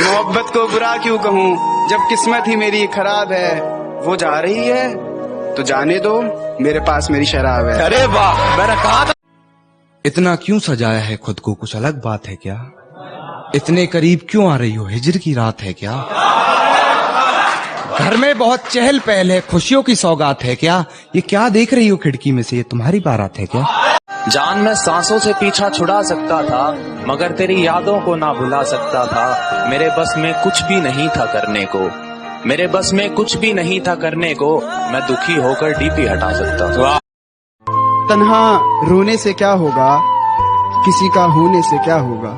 मोहब्बत को बुरा क्यों कहूँ, जब किस्मत ही मेरी खराब है। वो जा रही है तो जाने दो, मेरे पास मेरी शराब है। अरे वाह, मैंने कहा था। इतना क्यों सजाया है खुद को, कुछ अलग बात है क्या? इतने करीब क्यों आ रही हो, हिजर की रात है क्या? घर में बहुत चहल पहल है, खुशियों की सौगात है क्या? ये क्या देख रही हो खिड़की में से, ये तुम्हारी बारात है क्या? जान मैं सांसों से पीछा छुड़ा सकता था, मगर तेरी यादों को ना भुला सकता था। मेरे बस में कुछ भी नहीं था करने को, मेरे बस में कुछ भी नहीं था करने को। मैं दुखी होकर डीपी हटा सकता था। तन्हा रोने से क्या होगा, किसी का होने से क्या होगा।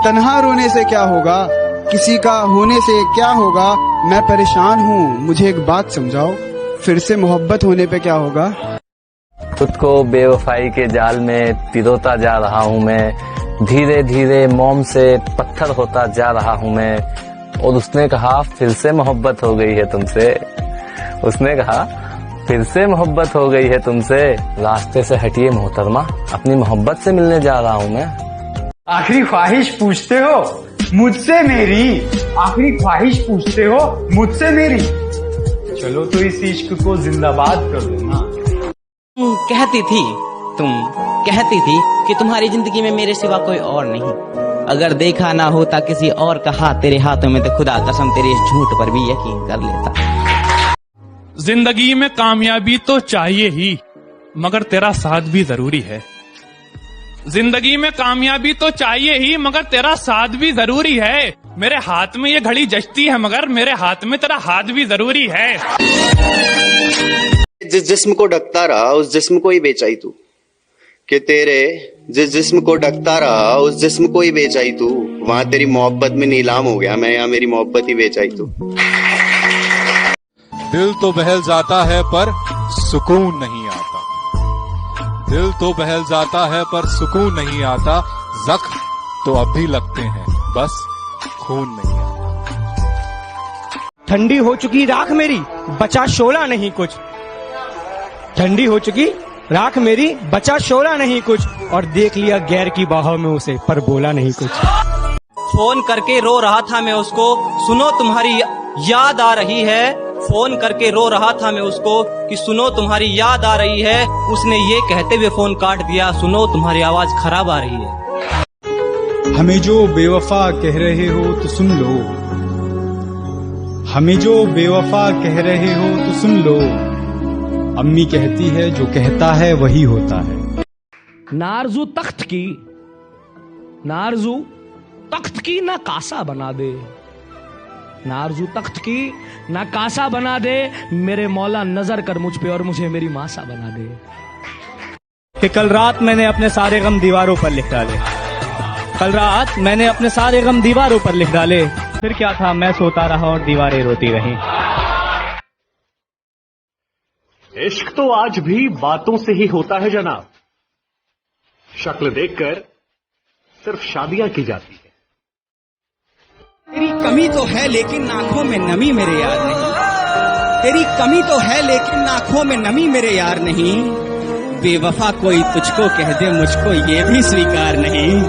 तन्हा रोने से क्या होगा, किसी का होने से क्या होगा। मैं परेशान हूँ, मुझे एक बात समझाओ, फिर से मोहब्बत होने पे क्या होगा। खुद को बेवफाई के जाल में पिरोता जा रहा हूँ मैं, धीरे धीरे मोम से पत्थर होता जा रहा हूँ मैं। और उसने कहा फिर से मोहब्बत हो गई है तुमसे, उसने कहा फिर से मोहब्बत हो गई है तुमसे। रास्ते से हटिए मोहतरमा, अपनी मोहब्बत से मिलने जा रहा हूँ मैं। आखिरी ख्वाहिश पूछते हो मुझसे मेरी, आखिरी ख्वाहिश पूछते हो मुझसे मेरी। चलो तो इस इश्क को जिंदाबाद कर दो ना। तुम कहती थी कि तुम्हारी जिंदगी में मेरे सिवा कोई और नहीं। अगर देखा ना होता किसी और का हाथ तेरे हाथों में, तो खुदा कसम तेरे इस झूठ पर भी यकीन कर लेता। जिंदगी में कामयाबी तो चाहिए ही, मगर तेरा साथ भी जरूरी है। जिंदगी में कामयाबी तो चाहिए ही, मगर तेरा साथ भी जरूरी है। मेरे हाथ में ये घड़ी जचती है, मगर मेरे हाथ में तेरा हाथ भी जरूरी है। जिस जिस्म को ढकता रहा उस जिस्म को ही बेचाई तू, कि तेरे जिस जिस्म को ढकता रहा उस जिस्म को ही बेचाई तू। वहां तेरी मोहब्बत में नीलाम हो गया मैं, यहाँ मेरी मोहब्बत ही बेचाई तू। दिल तो बहल जाता है पर सुकून नहीं आता, दिल तो बहल जाता है पर सुकून नहीं आता। जख्म तो अब भी लगते हैं, बस खून नहीं आता। ठंडी हो चुकी राख मेरी, बचा शोला नहीं कुछ। ठंडी हो चुकी राख मेरी, बचा शोला नहीं कुछ। और देख लिया गैर की बाहों में उसे, पर बोला नहीं कुछ। फोन करके रो रहा था मैं उसको, सुनो तुम्हारी याद आ रही है। फोन करके रो रहा था मैं उसको कि सुनो तुम्हारी याद आ रही है। उसने ये कहते हुए फोन काट दिया, सुनो तुम्हारी आवाज खराब आ रही है। हमें जो बेवफा कह रहे हो तो सुन लो, हमें जो बेवफा कह रहे हो तो सुन लो। अम्मी कहती है जो कहता है वही होता है। नारजू तख्त की, नारजू तख्त की ना कासा बना दे, नारजू तख्त की ना कासा बना दे। मेरे मौला नजर कर मुझ पे और मुझे मेरी मासा बना दे। कि कल रात मैंने अपने सारे गम दीवारों पर लिख डाले, कल रात मैंने अपने सारे गम दीवारों पर लिख डाले। फिर क्या था, मैं सोता रहा और दीवारें रोती रहीं। इश्क तो आज भी बातों से ही होता है जनाब, शक्ल देखकर सिर्फ शादियां की जाती है। तेरी कमी तो है लेकिन आंखों में नमी मेरे यार नहीं, तेरी कमी तो है लेकिन आंखों में नमी मेरे यार नहीं। बेवफा कोई तुझको कह दे मुझको ये भी स्वीकार नहीं।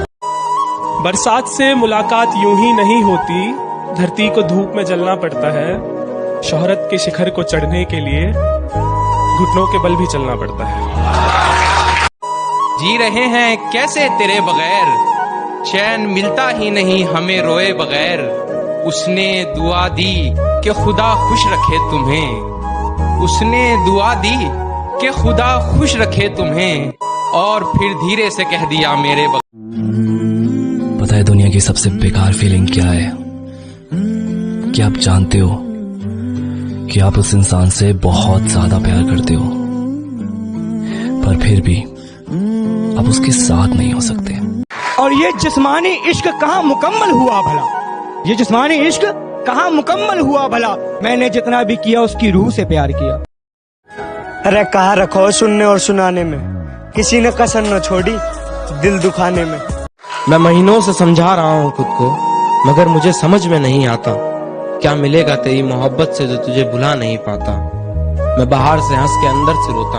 बरसात से मुलाकात यूं ही नहीं होती, धरती को धूप में जलना पड़ता है। शोहरत के शिखर को चढ़ने के लिए घुटनों के बल भी चलना पड़ता है। जी रहे हैं कैसे तेरे बगैर, चैन मिलता ही नहीं हमें रोए बगैर। उसने दुआ दी कि खुदा खुश रखे तुम्हें, उसने दुआ दी कि खुदा खुश रखे तुम्हें, और फिर धीरे से कह दिया मेरे बगैर। पता है दुनिया की सबसे बेकार फीलिंग क्या है? कि आप जानते हो कि आप उस इंसान से बहुत ज्यादा प्यार करते हो, पर फिर भी आप उसके साथ नहीं हो सकते। और ये जिस्मानी इश्क कहाँ मुकम्मल हुआ भला, ये जिस्मानी इश्क कहाँ मुकम्मल हुआ भला। मैंने जितना भी किया उसकी रूह से प्यार किया। अरे कहाँ रखो सुनने और सुनाने में, किसी ने कसर न छोड़ी दिल दुखाने में। मैं महीनों से समझा रहा हूँ खुद को, मगर मुझे समझ में नहीं आता क्या मिलेगा तेरी मोहब्बत से जो तुझे भुला नहीं पाता। मैं बाहर से हंस के अंदर से रोता,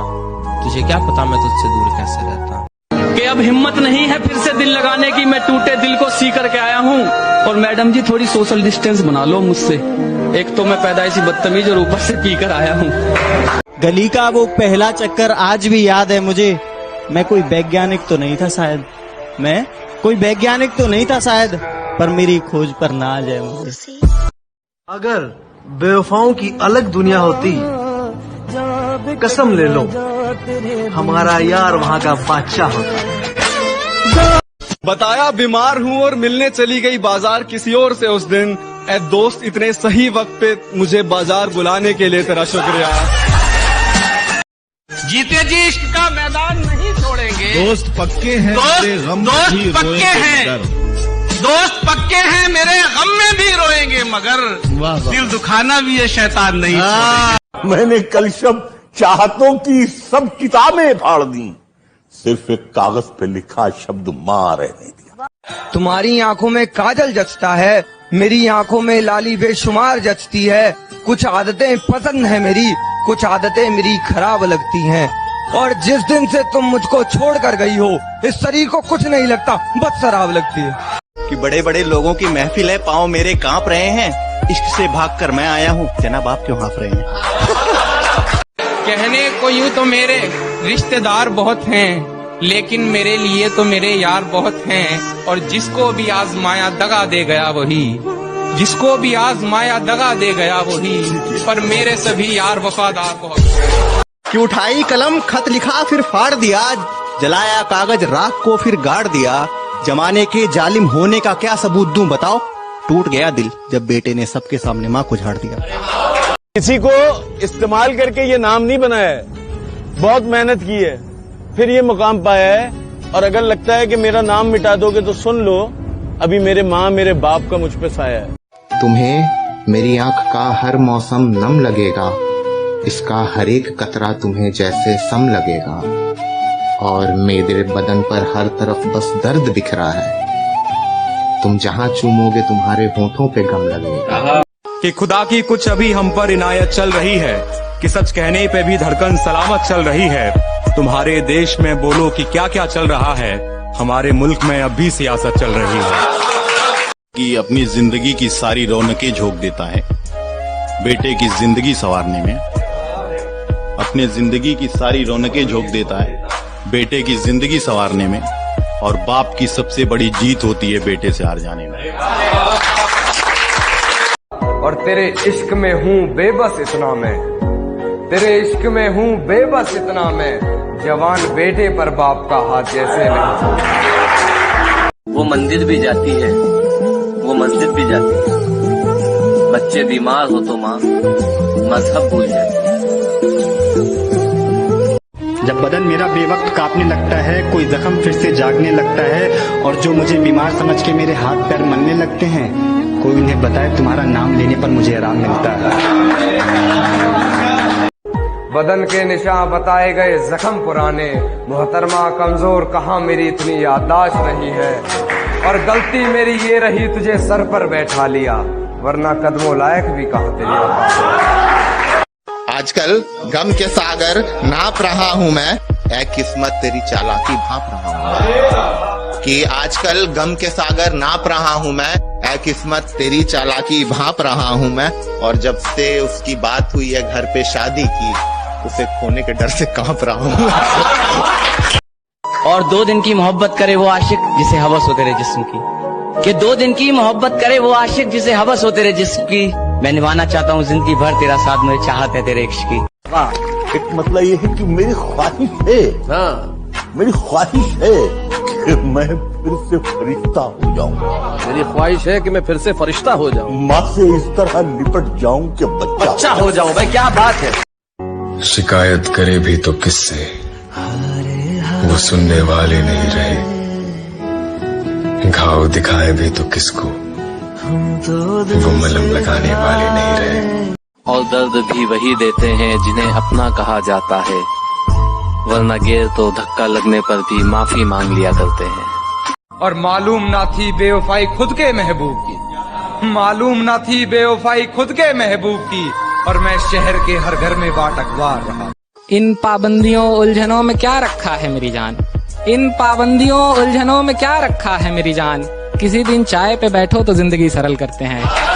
तुझे क्या पता मैं तुझसे दूर कैसे रहता। कि अब हिम्मत नहीं है फिर से दिल लगाने की, मैं टूटे दिल को सी करके आया हूँ। और मैडम जी थोड़ी सोशल डिस्टेंस बना लो मुझसे, एक तो मैं पैदाइशी बदतमीज और ऊपर से पीकर आया हूँ। गली का वो पहला चक्कर आज भी याद है मुझे। मैं कोई वैज्ञानिक तो नहीं था शायद, मैं कोई वैज्ञानिक तो नहीं था शायद, पर मेरी खोज पर ना आ जाए मुझे। अगर बेवफाओं की अलग दुनिया होती, कसम ले लो हमारा यार वहाँ का बादशाह होता। बताया बीमार हूँ और मिलने चली गई बाजार किसी और से उस दिन। ए दोस्त इतने सही वक्त पे मुझे बाजार बुलाने के लिए तेरा शुक्रिया। जीते जी इश्क का मैदान नहीं छोड़ेंगे। दोस्त पक्के हैं, दोस्त पक्के हैं, दोस्त पक्के हैं, मेरे गम में भी रोएंगे, मगर दिल दुखाना भी ये शैतान नहीं छोड़ेंगे। मैंने कल शब चाहतों की सब किताबें फाड़ दी, सिर्फ एक कागज पे लिखा शब्द मां रहने दिया। तुम्हारी आंखों में काजल जचता है, मेरी आंखों में लाली बेशुमार जचती है। कुछ आदतें पसंद है मेरी, कुछ आदतें मेरी खराब लगती हैं। और जिस दिन से तुम मुझको छोड़ कर गई हो, इस शरीर को कुछ नहीं लगता, बस शराब लगती है। कि बड़े बड़े लोगों की महफिल है, पाँव मेरे कांप रहे हैं, इश्क से भागकर मैं आया हूँ, जनाब आप क्यों हाँफ रहे हैं? कहने को यूं तो मेरे रिश्तेदार बहुत हैं, लेकिन मेरे लिए तो मेरे यार बहुत हैं। और जिसको भी आजमाया दगा दे गया वही, जिसको भी आजमाया दगा दे गया वही, पर मेरे सभी यार वफादार बहुत। कि उठाई कलम खत लिखा फिर फाड़ दिया, जलाया कागज राख को फिर गाड़ दिया। जमाने के जालिम होने का क्या सबूत दूं बताओ, टूट गया दिल जब बेटे ने सबके सामने माँ को झाड़ दिया। किसी को इस्तेमाल करके ये नाम नहीं बनाया है, बहुत मेहनत की है फिर ये मुकाम पाया है। और अगर लगता है कि मेरा नाम मिटा दोगे तो सुन लो, अभी मेरे माँ मेरे बाप का मुझ पे साया है। तुम्हें मेरी आंख का हर मौसम नम लगेगा, इसका हर एक कतरा तुम्हें जैसे सम लगेगा। और मेरे बदन पर हर तरफ बस दर्द बिखरा है, तुम जहाँ चूमोगे तुम्हारे होठों पे गम लगेगा। कि खुदा की कुछ अभी हम पर इनायत चल रही है, कि सच कहने पे भी धड़कन सलामत चल रही है। तुम्हारे देश में बोलो कि क्या क्या चल रहा है, हमारे मुल्क में अब भी सियासत चल रही है। कि अपनी जिंदगी की सारी रौनकें झोंक देता है बेटे की जिंदगी संवारने में, अपने जिंदगी की सारी रौनकें झोंक देता है बेटे की जिंदगी संवारने में। और बाप की सबसे बड़ी जीत होती है बेटे से हार जाने में। और तेरे इश्क में हूँ बेबस इतना मैं, तेरे इश्क में हूँ बेबस इतना मैं, जवान बेटे पर बाप का हाथ जैसे नहीं। वो मंदिर भी जाती है, वो मस्जिद भी जाती है, बच्चे बीमार हो तो माँ मजहब भूल जाती है। जब बदन मेरा बेवक्त कांपने लगता है, कोई जख्म फिर से जागने लगता है, और जो मुझे बीमार समझ के मेरे हाथ पैर मलने लगते हैं, कोई उन्हें बताए तुम्हारा नाम लेने पर मुझे आराम मिलता है। बदन के निशान बताए गए जख्म पुराने, मोहतरमा कमजोर कहाँ मेरी इतनी याददाश्त रही है। और गलती मेरी ये रही तुझे सर पर बैठा लिया, वरना कदमों लायक भी कहाँ तेरी औकात। आजकल गम के सागर नाप रहा हूँ मैं, ऐ किस्मत तेरी चालाकी भांप रहा हूँ। कि आजकल गम के सागर नाप रहा हूँ मैं, ऐ किस्मत तेरी चालाकी भांप रहा हूँ मैं। और जब से उसकी बात हुई है घर पे शादी की, उसे खोने के डर से कांप रहा हूँ। और 2 दिन की मोहब्बत करे वो आशिक जिसे हवस हो तेरे जिस्म की, कि 2 दिन की मोहब्बत करे वो आशिक जिसे हवस हो तेरे जिस्म की। मैं निभाना चाहता हूँ जिंदगी भर तेरा साथ, मुझे चाहत है तेरे इश्क की। एक मतलब ये है कि मेरी ख्वाहिश है, मेरी ख्वाहिश है कि मैं फिर से फरिश्ता हो जाऊं। मेरी ख्वाहिश है कि मैं फिर से फरिश्ता हो जाऊं, माँ से इस तरह लिपट जाऊं कि बच्चा हो जाऊं। भाई क्या बात है। शिकायत करे भी तो किससे, वो सुनने वाले नहीं रहे। घाव दिखाए भी तो किसको, वो मलहम लगाने वाले नहीं रहे। और दर्द भी वही देते हैं जिन्हें अपना कहा जाता है, वरना गैर तो धक्का लगने पर भी माफी मांग लिया करते हैं। और मालूम ना थी बेवफाई खुद के महबूब की, मालूम ना थी बेवफाई खुद के महबूब की, और मैं शहर के हर घर में बाट अखबार रहा। इन पाबंदियों उलझनों में क्या रखा है मेरी जान, इन पाबंदियों उलझनों में क्या रखा है मेरी जान, किसी दिन चाय पे बैठो तो जिंदगी सरल करते हैं।